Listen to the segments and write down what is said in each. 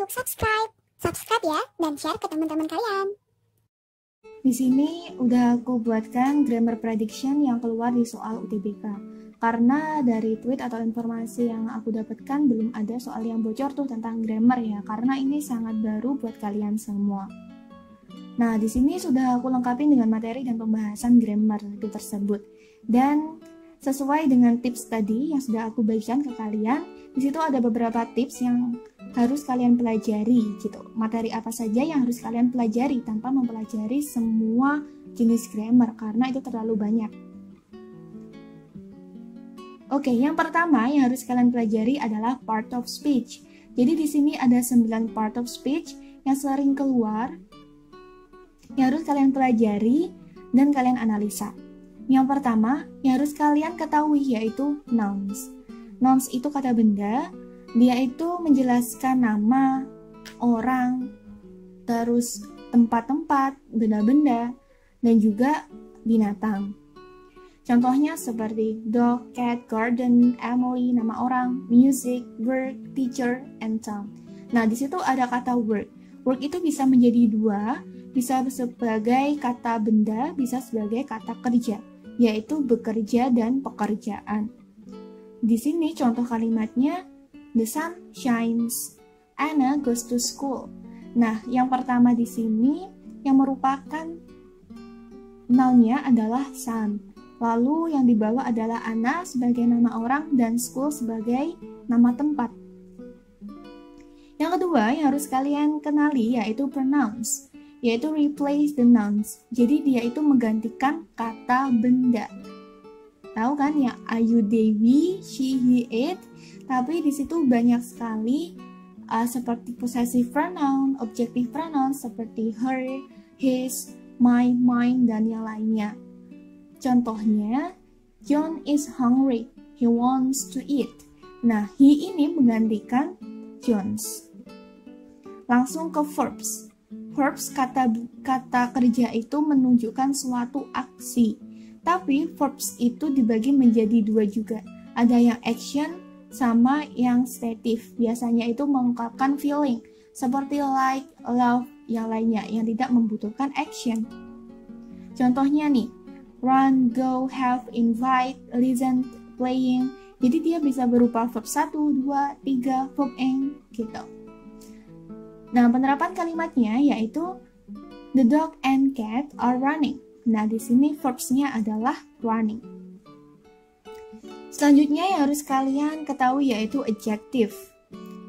untuk subscribe. Subscribe ya, dan share ke teman-teman kalian. Di sini udah aku buatkan grammar prediction yang keluar di soal UTBK. Karena dari tweet atau informasi yang aku dapatkan belum ada soal yang bocor tuh tentang grammar ya, karena ini sangat baru buat kalian semua. Nah, di sini sudah aku lengkapi dengan materi dan pembahasan grammar itu tersebut. Dan sesuai dengan tips tadi yang sudah aku bagikan ke kalian, di situ ada beberapa tips yang harus kalian pelajari gitu. Materi apa saja yang harus kalian pelajari tanpa mempelajari semua jenis grammar karena itu terlalu banyak. Oke, yang pertama yang harus kalian pelajari adalah part of speech. Jadi di sini ada 9 part of speech yang sering keluar yang harus kalian pelajari dan kalian analisa. Yang pertama yang harus kalian ketahui yaitu nouns. Nouns itu kata benda, dia itu menjelaskan nama, orang, terus tempat-tempat, benda-benda, dan juga binatang. Contohnya seperti dog, cat, garden, Emily, nama orang, music, work, teacher, and town. Nah, di situ ada kata work. Work itu bisa menjadi dua, bisa sebagai kata benda, bisa sebagai kata kerja, yaitu bekerja dan pekerjaan. Di sini contoh kalimatnya, the sun shines, Anna goes to school. Nah, yang pertama di sini yang merupakan noun-nya adalah sun. Lalu yang di bawah adalah Anna sebagai nama orang dan school sebagai nama tempat. Yang kedua yang harus kalian kenali yaitu pronouns, yaitu replace the nouns. Jadi dia itu menggantikan kata benda. Tahu kan ya, Ayu, Dewi, she, he, it. Tapi di situ banyak sekali seperti possessive pronoun, objective pronoun seperti her, his, my, mine, dan yang lainnya. Contohnya, John is hungry, he wants to eat. Nah, he ini menggantikan John's. Langsung ke verbs. Verbs kata kerja itu menunjukkan suatu aksi. Tapi verbs itu dibagi menjadi dua juga. Ada yang action sama yang stative. Biasanya itu mengungkapkan feeling. Seperti like, love, yang lainnya yang tidak membutuhkan action. Contohnya nih, run, go, have, invite, listen, playing. Jadi dia bisa berupa verb 1, 2, 3, verb ing gitu. Nah, penerapan kalimatnya yaitu the dog and cat are running. Nah, di sini verbs-nya adalah running. Selanjutnya yang harus kalian ketahui yaitu adjective.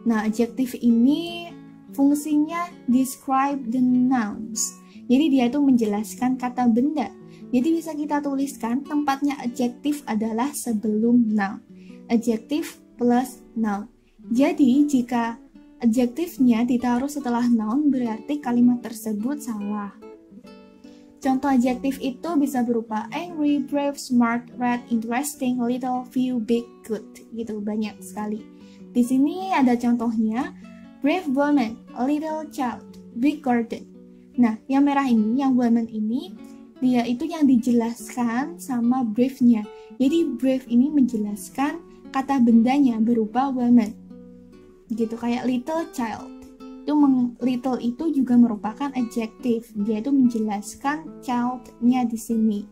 Nah, adjective ini fungsinya describe the nouns. Jadi dia itu menjelaskan kata benda. Jadi bisa kita tuliskan tempatnya adjektif adalah sebelum noun. Adjektif plus noun. Jadi jika adjektifnya ditaruh setelah noun berarti kalimat tersebut salah. Contoh adjektif itu bisa berupa angry, brave, smart, red, interesting, little, few, big, good. Gitu banyak sekali. Di sini ada contohnya brave woman, a little child, big garden. Nah, yang merah ini, yang woman ini dia itu yang dijelaskan sama brave-nya. Jadi brave ini menjelaskan kata bendanya berupa woman. Gitu kayak little child. Little itu juga merupakan adjective. Dia itu menjelaskan child-nya di sini.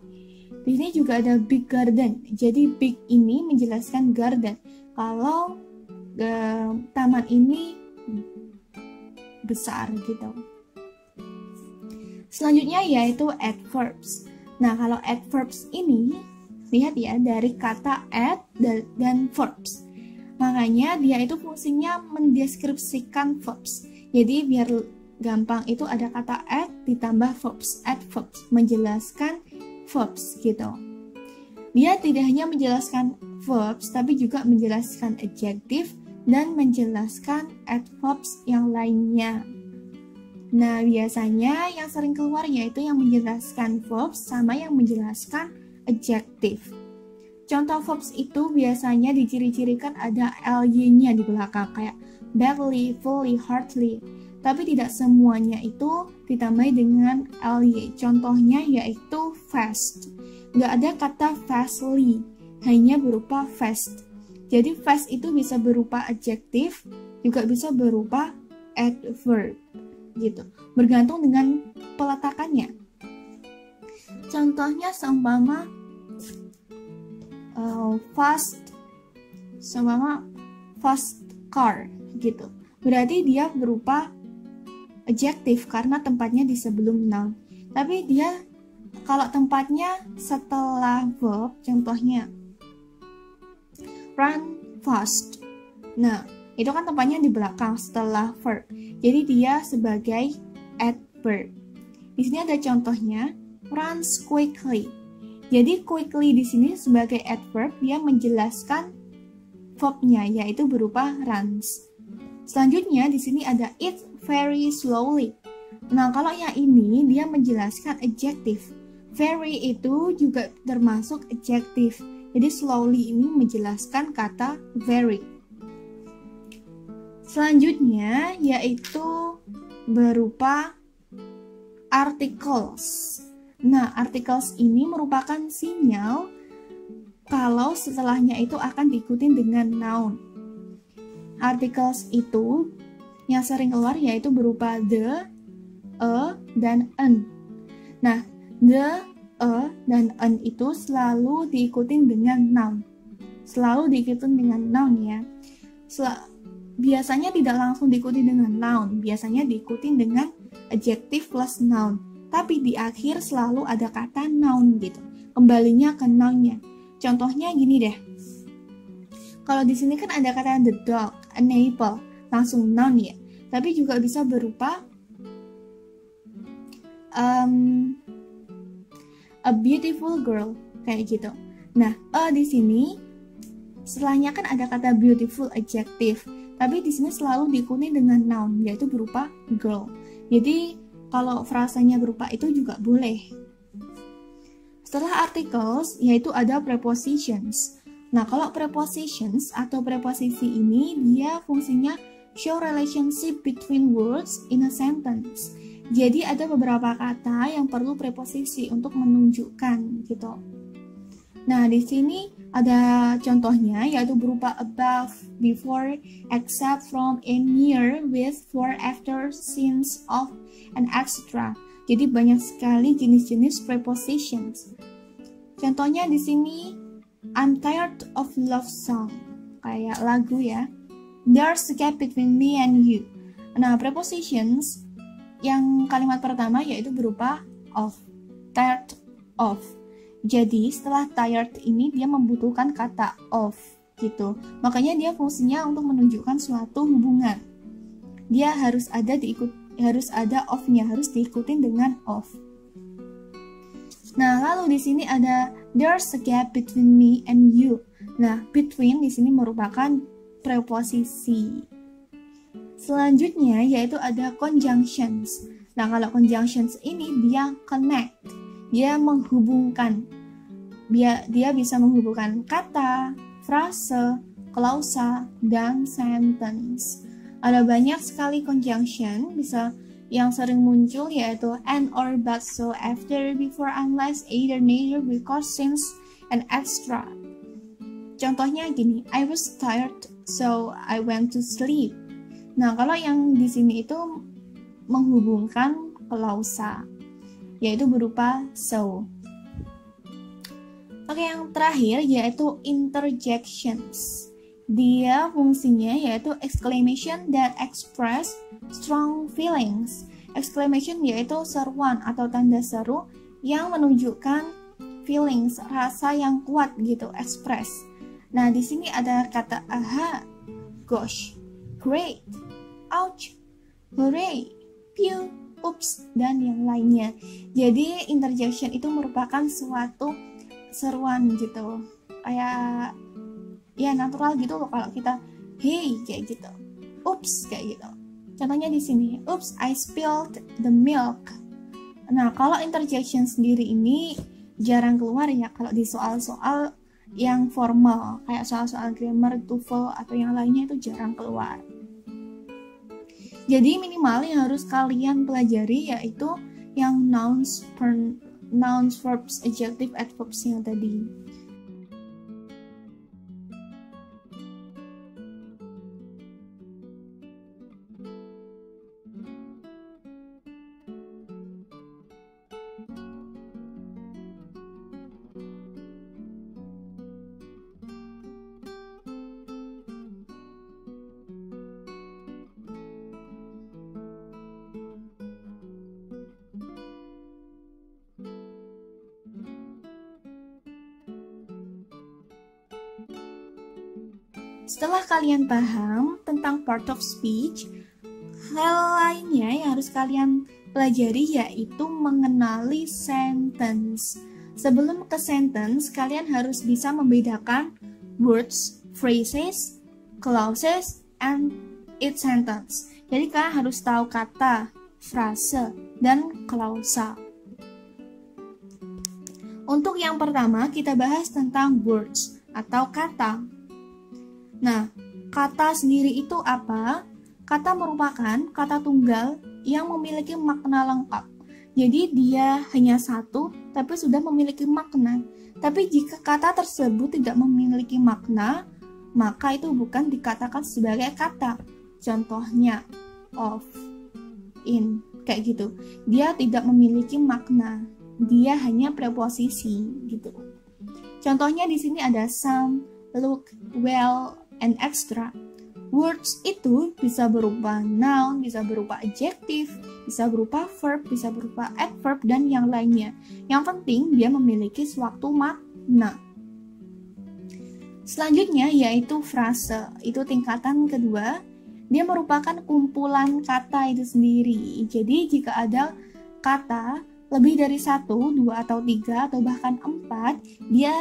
Di sini juga ada big garden. Jadi big ini menjelaskan garden. Kalau taman ini besar gitu. Selanjutnya yaitu adverbs. Nah, kalau adverbs ini, lihat ya, dari kata add dan verbs. Makanya dia itu fungsinya mendeskripsikan verbs. Jadi biar gampang itu ada kata add ditambah verbs. Adverbs, menjelaskan verbs gitu. Dia tidak hanya menjelaskan verbs, tapi juga menjelaskan adjective dan menjelaskan adverbs yang lainnya. Nah, biasanya yang sering keluar yaitu yang menjelaskan verbs sama yang menjelaskan adjective. Contoh verbs itu biasanya diciri-cirikan ada ly-nya di belakang, kayak badly, fully, hardly. Tapi tidak semuanya itu ditambahi dengan ly. Contohnya yaitu fast. Nggak ada kata fastly, hanya berupa fast. Jadi fast itu bisa berupa adjective, juga bisa berupa adverb gitu, bergantung dengan peletakannya. Contohnya seumpama fast car gitu, berarti dia berupa adjective karena tempatnya di sebelum noun. Tapi dia kalau tempatnya setelah verb, contohnya run fast. Nah, itu kan tempatnya di belakang setelah verb. Jadi dia sebagai adverb. Di sini ada contohnya runs quickly. Jadi quickly di sini sebagai adverb dia menjelaskan verbnya yaitu berupa runs. Selanjutnya di sini ada it very slowly. Nah, kalau yang ini dia menjelaskan adjective. Very itu juga termasuk adjective. Jadi slowly ini menjelaskan kata very. Selanjutnya yaitu berupa articles. Nah, articles ini merupakan sinyal kalau setelahnya itu akan diikuti dengan noun. Articles itu yang sering keluar yaitu berupa the, a, dan an. Nah, the, a, dan an itu selalu diikuti dengan noun. Selalu diikuti dengan noun ya. Biasanya tidak langsung diikuti dengan noun, biasanya diikuti dengan adjective plus noun. Tapi di akhir selalu ada kata noun gitu. Kembalinya ke nounnya. Contohnya gini deh. Kalau di sini kan ada kata the dog, an apple, langsung noun ya. Tapi juga bisa berupa a beautiful girl kayak gitu. Nah, di sini setelahnya kan ada kata beautiful adjective. Tapi di sini selalu diikuti dengan noun yaitu berupa girl. Jadi kalau frasanya berupa itu juga boleh. Setelah articles, yaitu ada prepositions. Nah, kalau prepositions atau preposisi ini, dia fungsinya show relationship between words in a sentence. Jadi ada beberapa kata yang perlu preposisi untuk menunjukkan gitu. Nah, di sini ada contohnya yaitu berupa above, before, except, from, in, near, with, for, after, since, of, and etc. Jadi banyak sekali jenis-jenis prepositions. Contohnya di sini I'm tired of love song, kayak lagu ya. There's a gap between me and you. Nah, prepositions yang kalimat pertama yaitu berupa of, tired of. Jadi setelah tired ini dia membutuhkan kata of gitu. Makanya dia fungsinya untuk menunjukkan suatu hubungan. Dia harus ada of-nya, harus diikuti dengan of. Nah, lalu di sini ada there's a gap between me and you. Nah, between di sini merupakan preposisi. Selanjutnya yaitu ada conjunctions. Nah, kalau conjunctions ini dia connect. Dia menghubungkan. Dia bisa menghubungkan kata, frase, klausa, dan sentence. Ada banyak sekali conjunction, bisa yang sering muncul yaitu and, or, but, so, after, before, unless, either, neither, because, since, and extra. Contohnya gini, I was tired, so I went to sleep. Nah, kalau yang di sini itu menghubungkan klausa, yaitu berupa so. Oke, yang terakhir yaitu interjections. Dia fungsinya yaitu exclamation dan express strong feelings. Exclamation yaitu seruan atau tanda seru yang menunjukkan feelings, rasa yang kuat gitu, express. Nah, di sini ada kata aha, gosh, great, ouch, hooray, pew, oops, dan yang lainnya. Jadi interjection itu merupakan suatu seruan gitu, kayak ya natural gitu loh kalau kita hey kayak gitu, oops kayak gitu. Contohnya di sini, oops, I spilled the milk. Nah, kalau interjection sendiri ini jarang keluar ya kalau di soal-soal yang formal kayak soal-soal grammar, TOEFL atau yang lainnya itu jarang keluar. Jadi minimal yang harus kalian pelajari yaitu yang nouns, verbs, adjective, adverbs yang tadi. setelah kalian paham tentang part of speech, hal lainnya yang harus kalian pelajari yaitu mengenali sentence. Sebelum ke sentence, kalian harus bisa membedakan words, phrases, clauses, and its sentence. Jadi kalian harus tahu kata, frase, dan klausa. Untuk yang pertama, kita bahas tentang words atau kata. Nah, kata sendiri itu apa? Kata merupakan kata tunggal yang memiliki makna lengkap. Jadi dia hanya satu, tapi sudah memiliki makna. Tapi jika kata tersebut tidak memiliki makna, maka itu bukan dikatakan sebagai kata. Contohnya, of, in, kayak gitu. Dia tidak memiliki makna. Dia hanya preposisi gitu. Contohnya di sini ada some, look, well, and extra. Words itu bisa berupa noun, bisa berupa adjective, bisa berupa verb, bisa berupa adverb, dan yang lainnya. Yang penting dia memiliki suatu makna. Selanjutnya yaitu frase. Itu tingkatan kedua. Dia merupakan kumpulan kata itu sendiri. Jadi jika ada kata lebih dari 1, 2, atau 3, atau bahkan 4, dia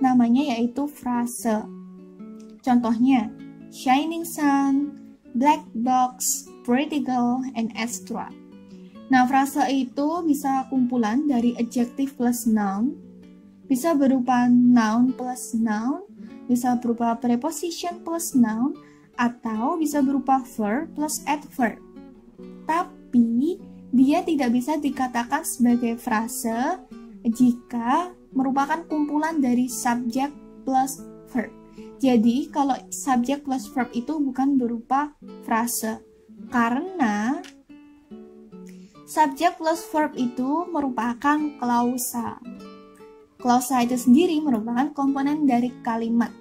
namanya yaitu frase. Contohnya, shining sun, black box, pretty girl, and extra. Nah, frase itu bisa kumpulan dari adjective plus noun, bisa berupa noun plus noun, bisa berupa preposition plus noun, atau bisa berupa verb plus adverb. Tapi, dia tidak bisa dikatakan sebagai frase jika merupakan kumpulan dari subject plus verb. Jadi, kalau subject plus verb itu bukan berupa frase. Karena subject plus verb itu merupakan klausa. Klausa itu sendiri merupakan komponen dari kalimat.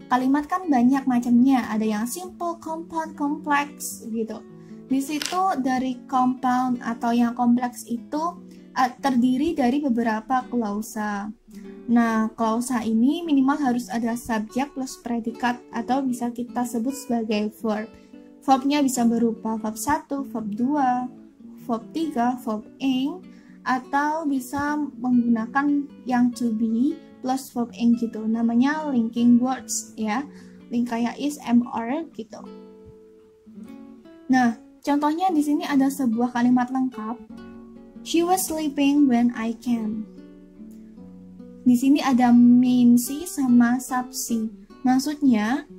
Kalimat kan banyak macamnya, ada yang simple, compound, complex gitu. Di situ dari compound atau yang kompleks itu terdiri dari beberapa klausa. Nah, klausa ini minimal harus ada subjek plus predikat atau bisa kita sebut sebagai verb. Verbnya bisa berupa verb 1, verb 2, verb 3, verb ing, atau bisa menggunakan yang to be plus verb ing gitu. Namanya linking words ya. Link kayak is, am, are gitu. Nah, contohnya di sini ada sebuah kalimat lengkap. She was sleeping when I came. Di sini ada main si sama sub si. Maksudnya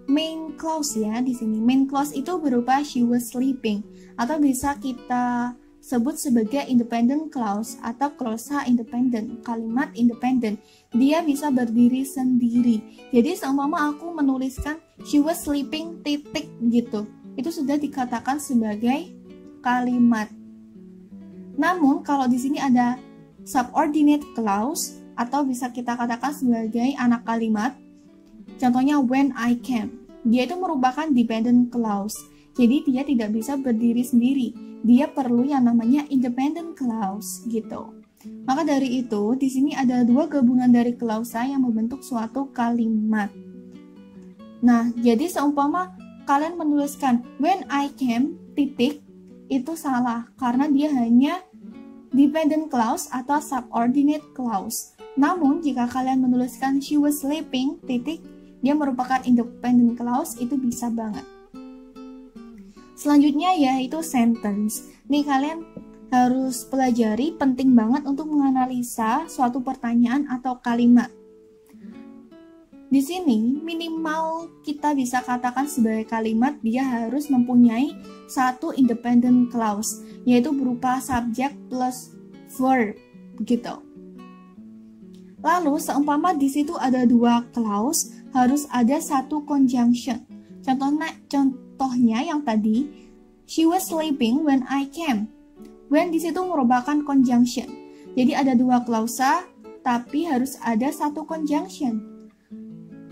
main clause ya di sini. Main clause itu berupa she was sleeping atau bisa kita sebut sebagai independent clause atau klausa independent, kalimat independent. Dia bisa berdiri sendiri. Jadi seumpama aku menuliskan she was sleeping titik gitu. Itu sudah dikatakan sebagai kalimat. Namun kalau di sini ada subordinate clause atau bisa kita katakan sebagai anak kalimat. Contohnya when I came. Dia itu merupakan dependent clause. Jadi dia tidak bisa berdiri sendiri. Dia perlu yang namanya independent clause gitu. Maka dari itu di sini ada dua gabungan dari klausa yang membentuk suatu kalimat. Nah, jadi seumpama kalian menuliskan when I came titik, itu salah karena dia hanya dependent clause atau subordinate clause. Namun jika kalian menuliskan she was sleeping titik, dia merupakan independent clause, itu bisa banget. Selanjutnya yaitu sentence. Nih kalian harus pelajari, penting banget untuk menganalisa suatu pertanyaan atau kalimat. Di sini minimal kita bisa katakan sebagai kalimat dia harus mempunyai satu independent clause, yaitu berupa subject plus verb gitu. Lalu seumpama di situ ada dua clause, harus ada satu conjunction. Contohnya yang tadi, she was sleeping when I came. When di situ merupakan conjunction. Jadi ada dua klausa, tapi harus ada satu conjunction.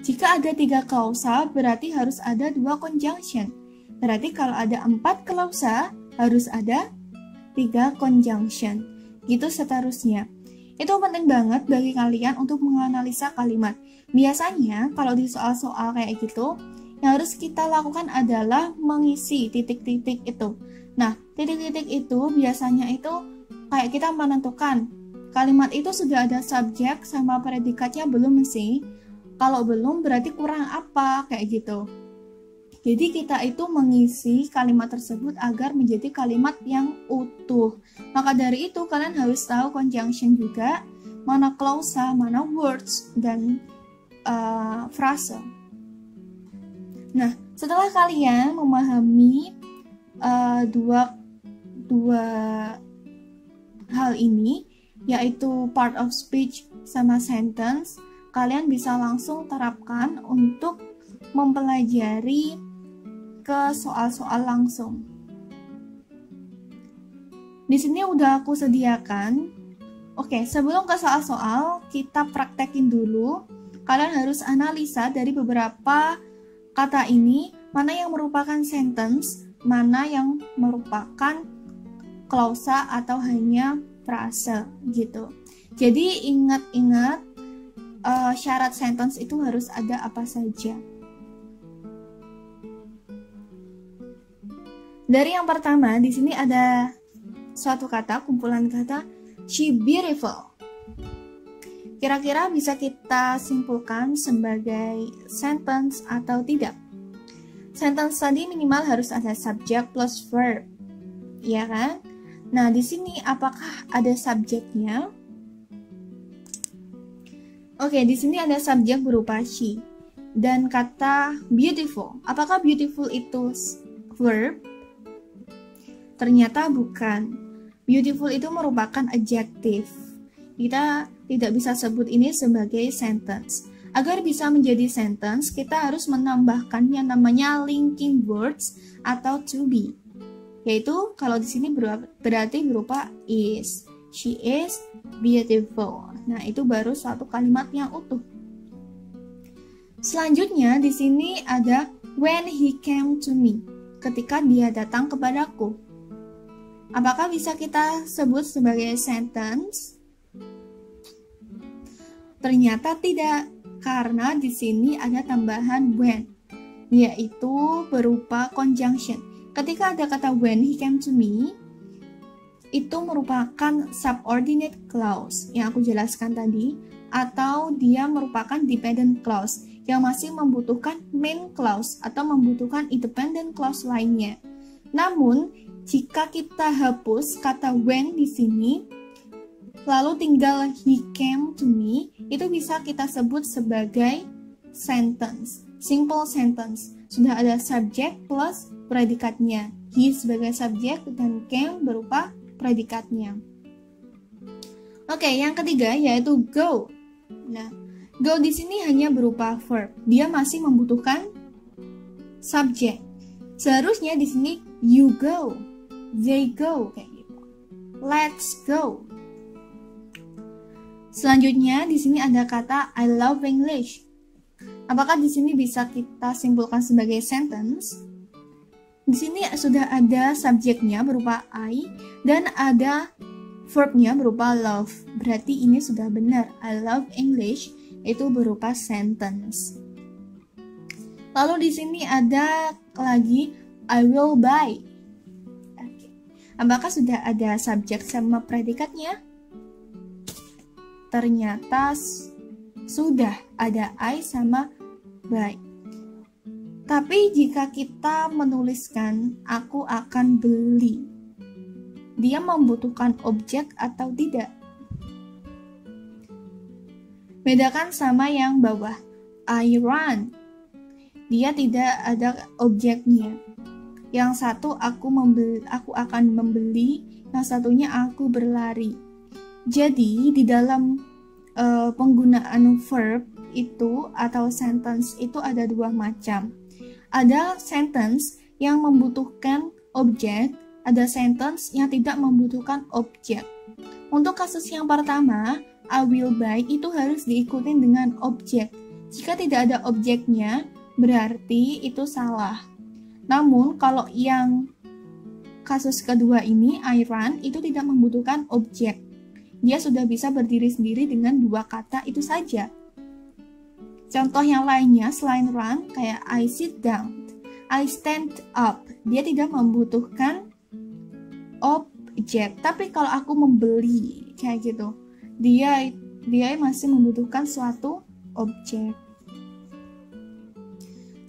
Jika ada 3 klausa, berarti harus ada 2 conjunction. Berarti kalau ada 4 klausa, harus ada 3 conjunction. Gitu seterusnya. Itu penting banget bagi kalian untuk menganalisa kalimat. Biasanya, kalau di soal-soal kayak gitu, Yang harus kita lakukan adalah mengisi titik-titik itu. Nah, titik-titik itu biasanya itu kayak kita menentukan kalimat itu sudah ada subjek sama predikatnya belum sih? Kalau belum berarti kurang apa, kayak gitu. Jadi kita itu mengisi kalimat tersebut agar menjadi kalimat yang utuh. Maka dari itu kalian harus tahu conjunction juga, mana klausa, mana words, dan frase. Nah, setelah kalian memahami dua hal ini, yaitu part of speech sama sentence, kalian bisa langsung terapkan untuk mempelajari ke soal-soal langsung. Di sini udah aku sediakan. Oke, sebelum ke soal-soal, kita praktekin dulu. Kalian harus analisa dari beberapa kata ini, mana yang merupakan sentence, mana yang merupakan klausa atau hanya frase gitu. Jadi ingat-ingat syarat sentence itu harus ada apa saja. Dari yang pertama, di sini ada suatu kata, kumpulan kata, she beautiful. Kira-kira bisa kita simpulkan sebagai sentence atau tidak? Sentence tadi minimal harus ada subjek plus verb, ya kan? Nah, di sini apakah ada subjeknya? Oke, di sini ada subjek berupa she dan kata beautiful. Apakah beautiful itu verb? Ternyata bukan. Beautiful itu merupakan adjective. Kita tidak bisa sebut ini sebagai sentence. Agar bisa menjadi sentence, kita harus menambahkan yang namanya linking words atau to be. Yaitu kalau di sini berarti berupa is. She is beautiful. Nah, itu baru suatu kalimat yang utuh. Selanjutnya di sini ada when he came to me. Ketika dia datang kepadaku. Apakah bisa kita sebut sebagai sentence? Ternyata tidak, karena di sini ada tambahan when, yaitu berupa conjunction. Ketika ada kata when he came to me, itu merupakan subordinate clause yang aku jelaskan tadi, atau dia merupakan dependent clause yang masih membutuhkan main clause atau membutuhkan independent clause lainnya. Namun, jika kita hapus kata when di sini, lalu tinggal he came to me, itu bisa kita sebut sebagai sentence, simple sentence. Sudah ada subjek plus predikatnya. He sebagai subjek dan came berupa predikatnya. Oke, yang ketiga yaitu go. Nah, go di sini hanya berupa verb. Dia masih membutuhkan subjek. Seharusnya di sini you go, they go, kayak gitu. Let's go. Selanjutnya di sini ada kata I love English. Apakah di sini bisa kita simpulkan sebagai sentence? Di sini sudah ada subjeknya berupa I dan ada verbnya berupa love. Berarti ini sudah benar. I love English itu berupa sentence. Lalu di sini ada lagi I will buy. Oke. Apakah sudah ada subjek sama predikatnya? Ternyata sudah ada I sama buy. Tapi jika kita menuliskan aku akan beli, dia membutuhkan objek atau tidak? Bedakan sama yang bawah. I run. Dia tidak ada objeknya. Yang satu aku akan membeli, yang satunya aku berlari. Jadi di dalam penggunaan verb itu atau sentence itu ada dua macam. Ada sentence yang membutuhkan objek, ada sentence yang tidak membutuhkan objek. Untuk kasus yang pertama, I will buy itu harus diikuti dengan objek. Jika tidak ada objeknya, berarti itu salah. Namun kalau yang kasus kedua ini, I run, itu tidak membutuhkan objek. Dia sudah bisa berdiri sendiri dengan dua kata itu saja. Contoh yang lainnya selain run kayak I sit down, I stand up. Dia tidak membutuhkan objek. Tapi kalau aku membeli kayak gitu, dia masih membutuhkan suatu objek.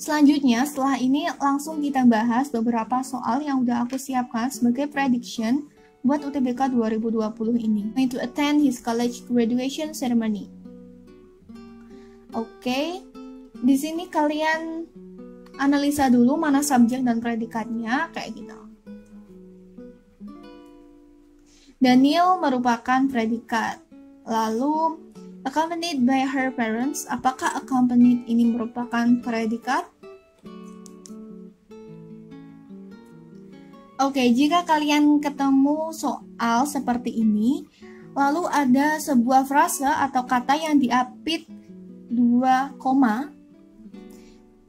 Selanjutnya, setelah ini langsung kita bahas beberapa soal yang udah aku siapkan sebagai prediction buat UTBK 2020 ini. Going to attend his college graduation ceremony. Oke, di sini kalian analisa dulu mana subjek dan predikatnya kayak gitu. Daniel merupakan predikat. Lalu accompanied by her parents, apakah accompanied ini merupakan predikat? Oke, jika kalian ketemu soal seperti ini, lalu ada sebuah frase atau kata yang diapit 2 koma,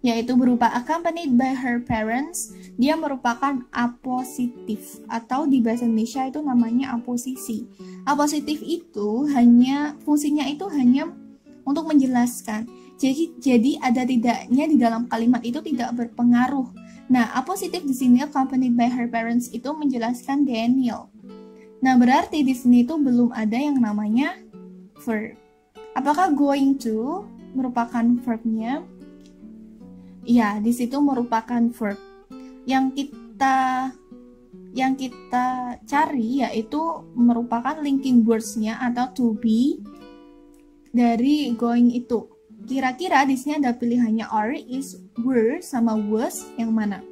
yaitu berupa accompanied by her parents, dia merupakan apositif atau di bahasa Indonesia itu namanya aposisi. Apositif itu fungsinya itu hanya untuk menjelaskan. Jadi ada tidaknya di dalam kalimat itu tidak berpengaruh. Nah, apositif di sini accompanied by her parents itu menjelaskan Daniel. Nah, berarti di sini itu belum ada yang namanya verb. Apakah going to merupakan verbnya? Ya, di situ merupakan verb. Yang kita cari yaitu merupakan linking words-nya atau to be dari going itu. Kira-kira di sini ada pilihannya are, is, were, sama was, yang mana?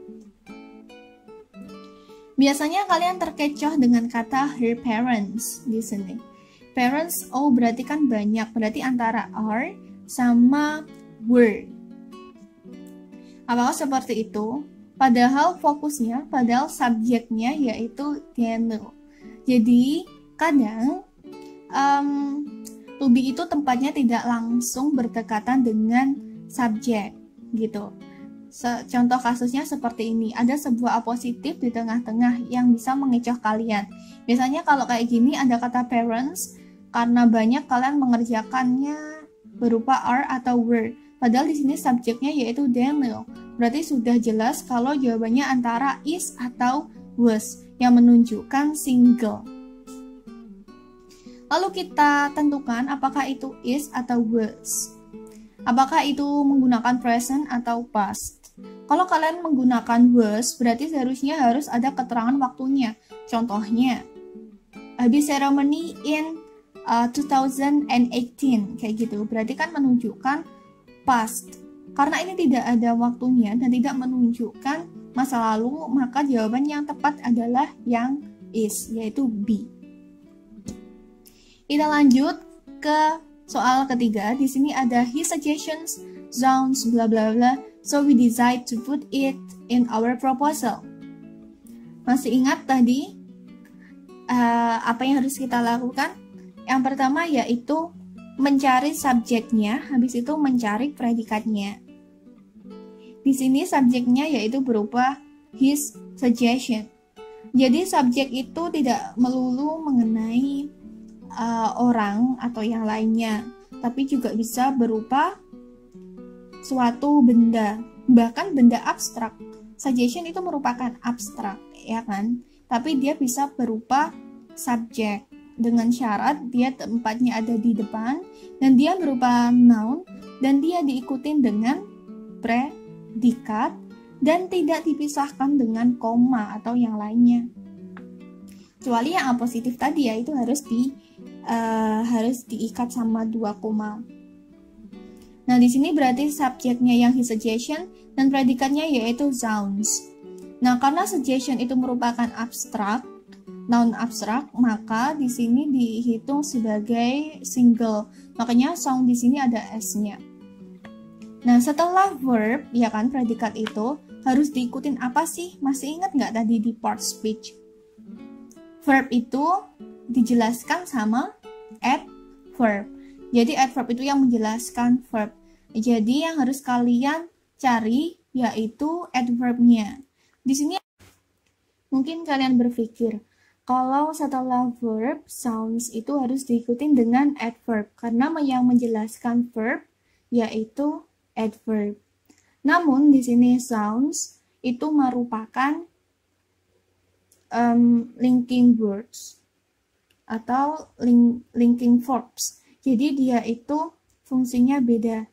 Biasanya kalian terkecoh dengan kata her parents di sini. Parents, oh berarti kan banyak, berarti antara are sama were. Apakah seperti itu? Padahal subjeknya yaitu Daniel. Jadi kadang to be itu tempatnya tidak langsung berdekatan dengan subjek gitu. Contoh kasusnya seperti ini, ada sebuah apositif di tengah-tengah yang bisa mengecoh kalian. Biasanya kalau kayak gini ada kata parents, karena banyak kalian mengerjakannya berupa are atau were. Padahal di sini subjeknya yaitu Daniel. Berarti sudah jelas kalau jawabannya antara is atau was yang menunjukkan single. Lalu kita tentukan apakah itu is atau was. Apakah itu menggunakan present atau past. Kalau kalian menggunakan was, berarti seharusnya harus ada keterangan waktunya. Contohnya, habis ceremony in 2018 kayak gitu. Berarti kan menunjukkan past. Karena ini tidak ada waktunya dan tidak menunjukkan masa lalu, maka jawaban yang tepat adalah yang is, yaitu be. Kita lanjut ke soal ketiga. Di sini ada his suggestions sounds bla bla bla, so we decide to put it in our proposal. Masih ingat tadi apa yang harus kita lakukan? Yang pertama yaitu mencari subjeknya, habis itu mencari predikatnya. Di sini subjeknya yaitu berupa his suggestion. Jadi subjek itu tidak melulu mengenai orang atau yang lainnya, tapi juga bisa berupa suatu benda, bahkan benda abstrak. Suggestion itu merupakan abstrak, ya kan? Tapi dia bisa berupa subjek. Dengan syarat dia tempatnya ada di depan dan dia berupa noun dan dia diikutin dengan predikat dan tidak dipisahkan dengan koma atau yang lainnya. Kecuali yang apositif tadi ya, itu harus diikat sama 2 koma. Nah, di sini berarti subjeknya yang his suggestion dan predikatnya yaitu sounds. Nah, karena suggestion itu merupakan abstrak, noun abstrak, maka di sini dihitung sebagai single. Makanya sound di sini ada s-nya. Nah, setelah verb, ya kan, predikat itu harus diikutin apa sih? Masih ingat nggak tadi di part speech? Verb itu dijelaskan sama adverb. Jadi adverb itu yang menjelaskan verb. Jadi yang harus kalian cari yaitu adverbnya. Di sini mungkin kalian berpikir, kalau setelah verb, sounds itu harus diikutin dengan adverb. Karena yang menjelaskan verb yaitu adverb. Namun di sini sounds itu merupakan linking words atau linking verbs. Jadi dia itu fungsinya beda.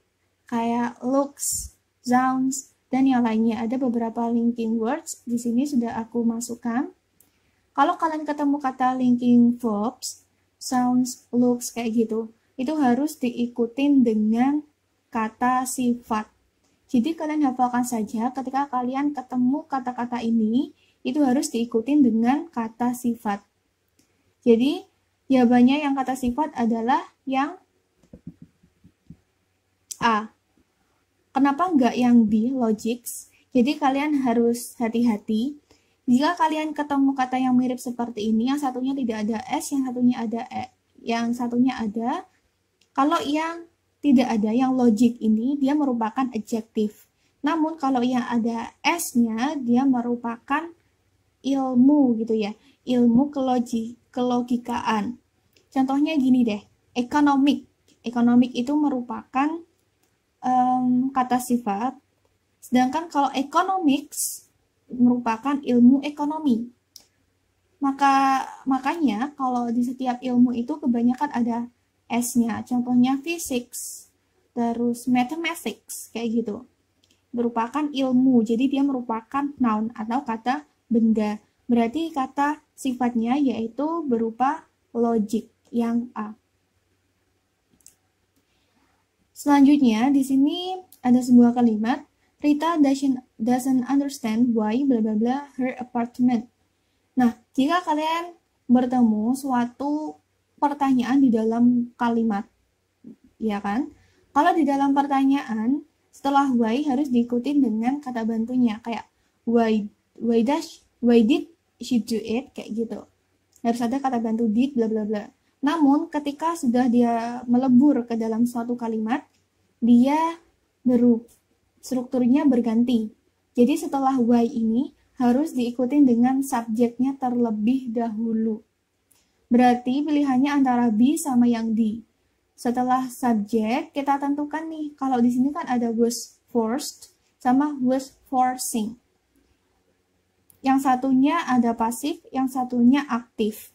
Kayak looks, sounds, dan yang lainnya. Ada beberapa linking words di sini sudah aku masukkan. Kalau kalian ketemu kata linking verbs, sounds, looks kayak gitu, itu harus diikutin dengan kata sifat. Jadi kalian hafalkan saja ketika kalian ketemu kata-kata ini, itu harus diikutin dengan kata sifat. Jadi jawabannya yang kata sifat adalah yang A. Kenapa enggak yang B, logics? Jadi kalian harus hati-hati. Jika kalian ketemu kata yang mirip seperti ini, yang satunya tidak ada S, yang satunya ada E, yang satunya ada. Kalau yang tidak ada, yang logic ini, dia merupakan adjektif. Namun kalau yang ada S-nya, dia merupakan ilmu gitu ya, ilmu kelogikaan. Contohnya gini deh, economic. Economic itu merupakan kata sifat, sedangkan kalau economics merupakan ilmu ekonomi. Makanya kalau di setiap ilmu itu kebanyakan ada S-nya. Contohnya physics, terus mathematics, kayak gitu. Merupakan ilmu, jadi dia merupakan noun atau kata benda. Berarti kata sifatnya yaitu berupa logic yang A. Selanjutnya di sini ada sebuah kalimat, Rita doesn't understand why bla bla bla her apartment. Nah, jika kalian bertemu suatu pertanyaan di dalam kalimat, ya kan? Kalau di dalam pertanyaan setelah why harus diikutin dengan kata bantunya kayak why did she do it, kayak gitu. Harus ada kata bantu did bla bla bla. Namun ketika sudah dia melebur ke dalam suatu kalimat, dia strukturnya berganti. Jadi setelah why ini harus diikutin dengan subjeknya terlebih dahulu. Berarti pilihannya antara B sama yang D. Setelah subjek, kita tentukan nih, kalau di sini kan ada was forced sama was forcing. Yang satunya ada pasif, yang satunya aktif.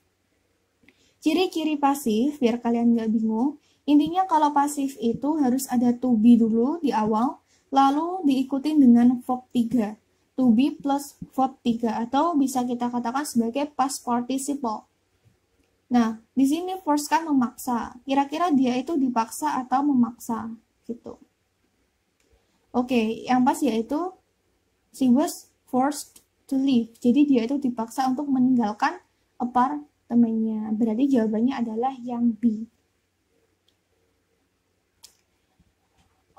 Ciri-ciri pasif, biar kalian nggak bingung, intinya kalau pasif itu harus ada to be dulu di awal, lalu diikutin dengan verb 3. To be plus verb 3, atau bisa kita katakan sebagai past participle. Nah, di sini force kan memaksa. Kira-kira dia itu dipaksa atau memaksa, gitu. Oke, yang pas yaitu she was forced to leave. Jadi dia itu dipaksa untuk meninggalkan apartemennya. Berarti jawabannya adalah yang B.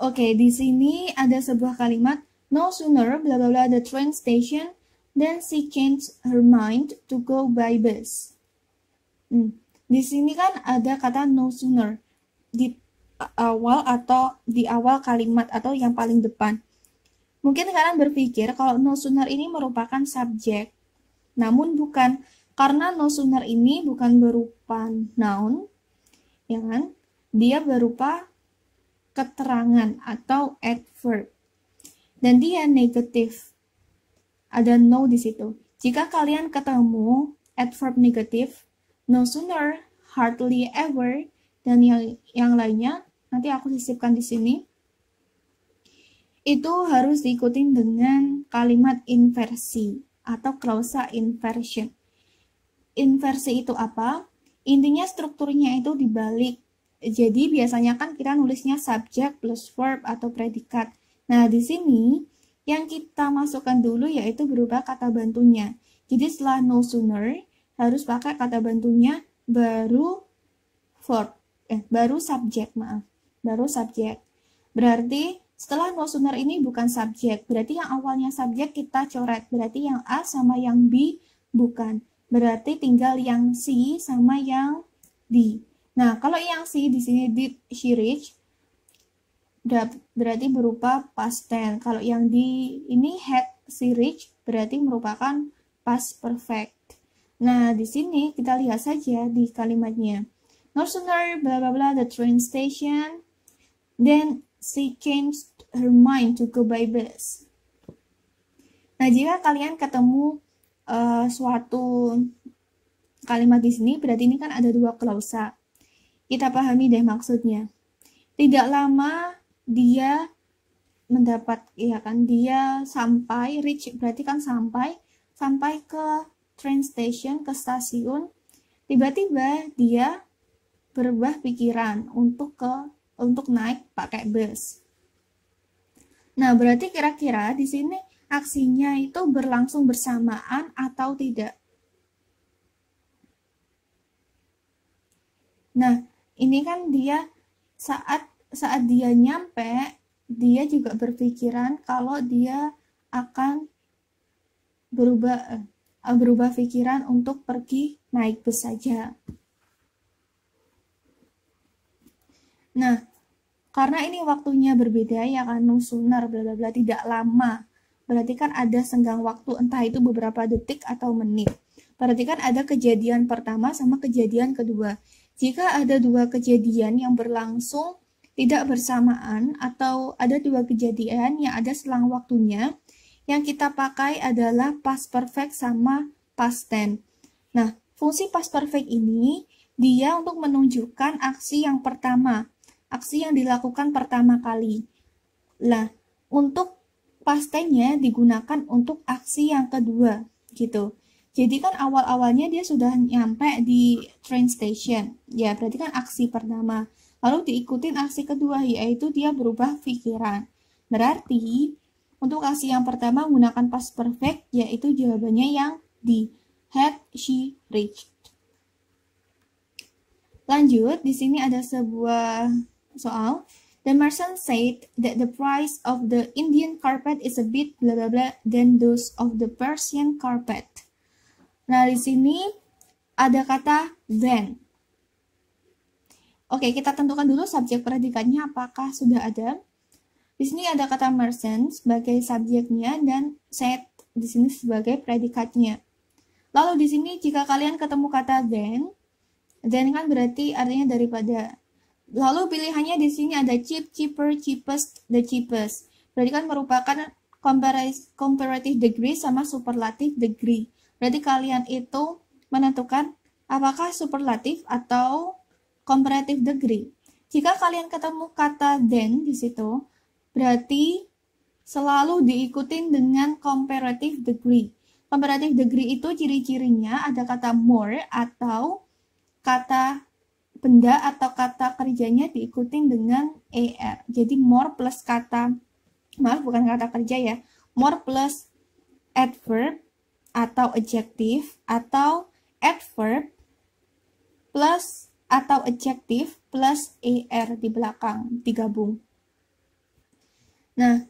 Oke, di sini ada sebuah kalimat, no sooner bla bla bla the train station then she changed her mind to go by bus. Di sini kan ada kata no sooner di awal atau di awal kalimat atau yang paling depan. Mungkin kalian berpikir kalau no sooner ini merupakan subjek. Namun bukan, karena no sooner ini bukan berupa noun, ya kan? Dia berupa keterangan atau adverb. Dan dia negatif. Ada no di situ. Jika kalian ketemu adverb negatif, no sooner, hardly ever, dan yang lainnya, nanti aku sisipkan di sini. Itu harus diikutin dengan kalimat inversi atau klausa inversion. Inversi itu apa? Intinya strukturnya itu dibalik. Jadi biasanya kan kita nulisnya subjek plus verb atau predikat. Nah, di sini yang kita masukkan dulu yaitu berupa kata bantunya. Jadi setelah no sooner harus pakai kata bantunya baru verb, baru subjek, baru subjek. Berarti setelah no sooner ini bukan subjek, berarti yang awalnya subjek kita coret, berarti yang A sama yang B bukan. Berarti tinggal yang C sama yang D. Nah, kalau yang C di sini did she reach, berarti berupa past tense. Kalau yang D ini had she reached, berarti merupakan past perfect. Nah, di sini kita lihat saja di kalimatnya. No sooner bla bla bla the train station, then she changed her mind to go by bus. Nah, jika kalian ketemu suatu kalimat di sini, berarti ini kan ada dua klausa. Kita pahami deh maksudnya. Tidak lama dia mendapat, ya kan, dia sampai, reach berarti kan sampai ke train station, ke stasiun. Tiba-tiba dia berubah pikiran untuk naik pakai bus. Nah, berarti kira-kira di sini aksinya itu berlangsung bersamaan atau tidak? Nah, ini kan dia saat dia nyampe, dia juga berpikiran kalau dia akan berubah pikiran untuk pergi naik bus saja. Nah, karena ini waktunya berbeda ya kan, no sooner, bla bla bla, tidak lama. Berarti kan ada senggang waktu, entah itu beberapa detik atau menit. Berarti kan ada kejadian pertama sama kejadian kedua. Jika ada dua kejadian yang berlangsung tidak bersamaan atau ada dua kejadian yang ada selang waktunya, yang kita pakai adalah past perfect sama past tense. Nah, fungsi past perfect ini dia untuk menunjukkan aksi yang pertama, aksi yang dilakukan pertama kali. Nah, untuk past tense-nya digunakan untuk aksi yang kedua, gitu. Jadi kan awal-awalnya dia sudah nyampe di train station, ya berarti kan aksi pertama. Lalu diikutin aksi kedua, yaitu dia berubah pikiran. Berarti untuk aksi yang pertama menggunakan past perfect, yaitu jawabannya yang D. Had she reached. Lanjut, di sini ada sebuah soal. The merchant said that the price of the Indian carpet is a bit blah blah blah than those of the Persian carpet. Nah, di sini ada kata then. Oke, kita tentukan dulu subjek predikatnya apakah sudah ada. Di sini ada kata merchant sebagai subjeknya dan said di sini sebagai predikatnya. Lalu di sini jika kalian ketemu kata then kan berarti artinya daripada. Lalu pilihannya di sini ada cheap, cheaper, cheapest, the cheapest. Berarti kan merupakan comparative degree sama superlative degree. Berarti kalian itu menentukan apakah superlatif atau comparative degree. Jika kalian ketemu kata then di situ, berarti selalu diikutin dengan comparative degree. Comparative degree itu ciri-cirinya ada kata more atau kata benda atau kata kerjanya diikutin dengan er. Jadi more plus kata, bukan kata kerja ya, more plus adverb atau adjective atau adverb plus atau adjective plus er di belakang digabung. Nah,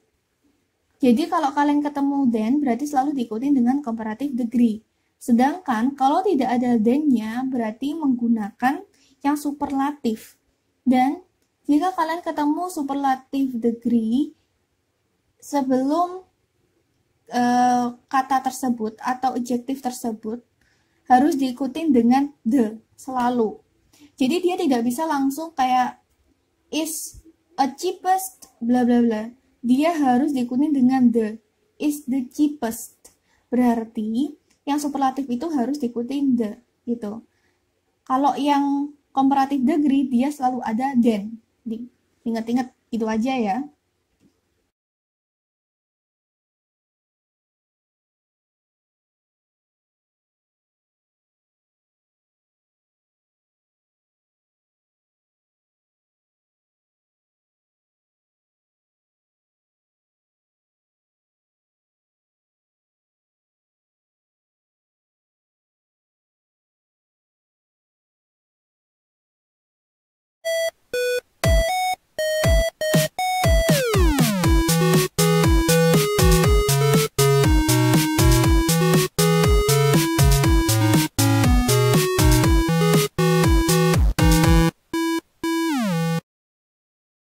jadi kalau kalian ketemu then berarti selalu diikutin dengan comparative degree. Sedangkan kalau tidak ada then-nya berarti menggunakan yang superlatif. Dan jika kalian ketemu superlative degree sebelum kata tersebut atau adjektif tersebut harus diikutin dengan the selalu. Jadi dia tidak bisa langsung kayak is a cheapest bla bla bla. Dia harus diikutin dengan the, is the cheapest. Berarti yang superlatif itu harus diikutin the gitu. Kalau yang comparative degree dia selalu ada then. Ingat-ingat itu aja ya.